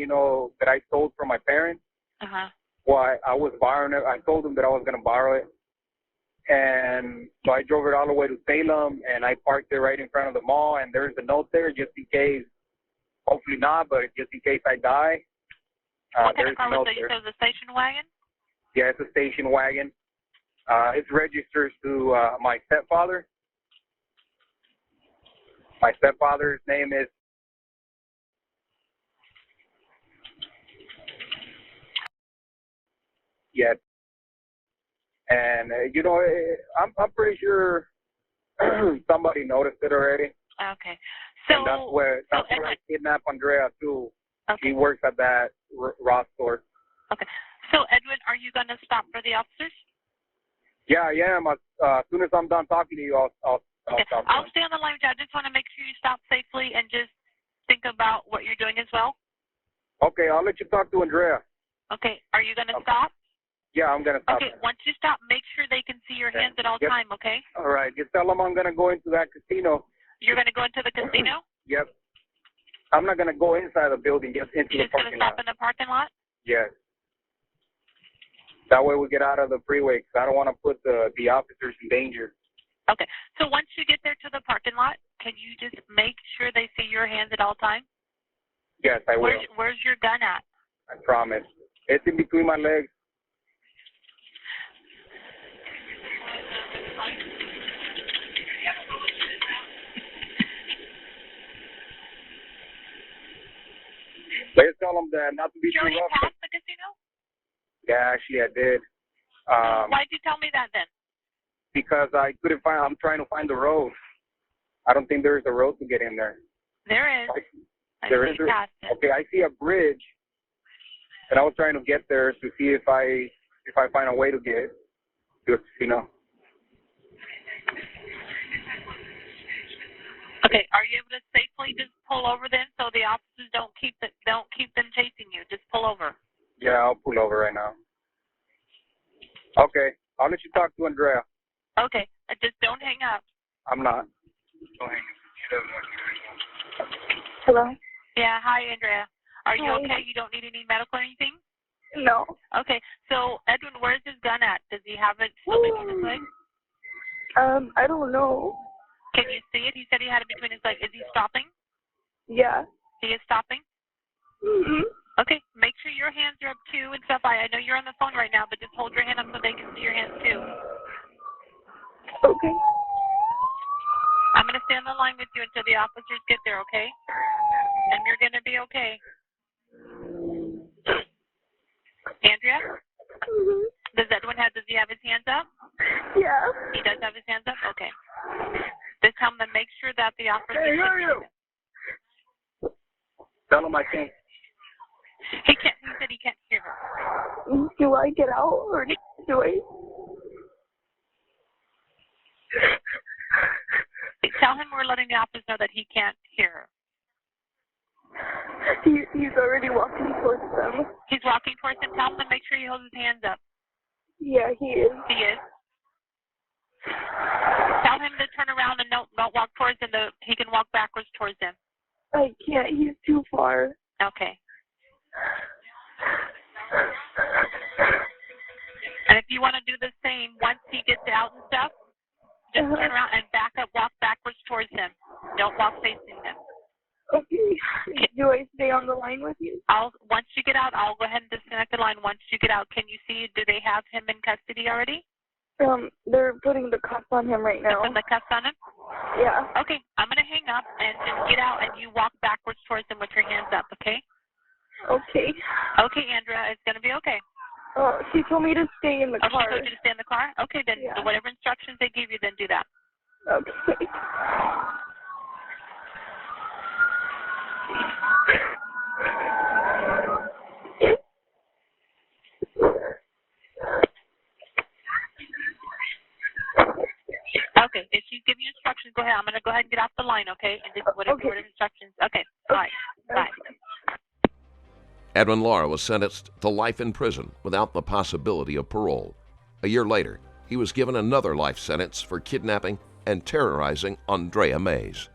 that I sold from my parents. Uh-huh. Well, I was borrowing it. I told them that I was going to borrow it. And so I drove it all the way to Salem, and I parked it right in front of the mall, and there's a note there just in case, hopefully not, but just in case I die. What kind of car was it? You said it was a station wagon? Yeah, it's a station wagon. It's registered to my stepfather. My stepfather's name is Yes. And I'm pretty sure somebody noticed it already. Okay. So and that's where I kidnapped Andrea too. Okay. She works at that Ross store. Okay. So Edwin, are you going to stop for the officers? Yeah, I am. As soon as I'm done talking to you, I'll stop. I'll stay on the line with you. I just want to make sure you stop safely and just think about what you're doing as well. Okay, I'll let you talk to Andrea. Okay. Are you going to stop? Yeah, I'm going to stop. Okay. Once you stop, make sure they can see your hands at all time, okay? All right. Just tell them I'm going to go into that casino. You're going to go into the casino? Yep. I'm not going to go inside the building, just into the parking lot. You're just going to stop in the parking lot? Yes. That way we get out of the freeway, because I don't want to put the officers in danger. Okay. So once you get there to the parking lot, can you just make sure they see your hands at all times? Yes, I will. Where's your gun at? I promise. It's in between my legs. Let's tell them that not to be too rough. Did you already pass the casino? Yeah, actually I did. Why did you tell me that then? Because I couldn't find. I'm trying to find the road. I don't think there is a road to get in there. There is. There is. Okay, I see a bridge, and I was trying to get there to see if I find a way to get to the casino. Okay, are you able to safely just pull over then, so the officers don't keep them chasing you? Just pull over. Yeah, I'll pull over right now. Okay, I'll let you talk to Andrea. Okay, just don't hang up. I'm not. Don't hang up. She doesn't want you to hang up. Hello? Yeah, hi, Andrea. Are you Hi. okay? You don't need any medical or anything? No. Okay, so Edwin, where's his gun at? Does he have it still between his legs? I don't know. Can you see it? He said he had it between his legs. Is he stopping? Yeah. He is stopping? Mm-hmm. Okay, make sure your hands are up too and stuff. I know you're on the phone right now, but just hold your hand up so they can see your hands too. Okay. I'm going to stay on the line with you until the officers get there, okay? And you're going to be okay. Andrea? Mm-hmm. Does he have his hands up? Yeah. He does have his hands up? Okay. Just tell him to make sure that the officers Hey, who are you? Tell him I can't. He said he can't hear her. Do I get out or do I? Tell him we're letting the officers know that he can't hear her. He's already walking towards them. He's walking towards him. Tell him to make sure he holds his hands up. Yeah, he is. He is. Tell him to turn around and don't walk towards him. He can walk backwards towards him. I can't. He's too far. Okay. And if you want to do the same, once he gets out and stuff, just turn around and walk backwards towards him. Don't walk facing him. Okay. Do I stay on the line with you? Once you get out, I'll go ahead and disconnect the line. Once you get out, can you see, do they have him in custody already? They're putting the cuffs on him right now. Putting the cuffs on him? Yeah. Okay, I'm going to hang up and just get out and you walk backwards towards him with your hands up, okay? Okay. Okay, Andrea, it's going to be okay. She told me to stay in the car. She told you to stay in the car? Okay, then whatever instructions they give you, then do that. Okay. Okay, if she's giving you instructions, go ahead. I'm going to go ahead and get off the line, okay? And just whatever instructions. Okay, all right. Bye. Edwin Lara was sentenced to life in prison without the possibility of parole. A year later, he was given another life sentence for kidnapping and terrorizing Andrea Mays.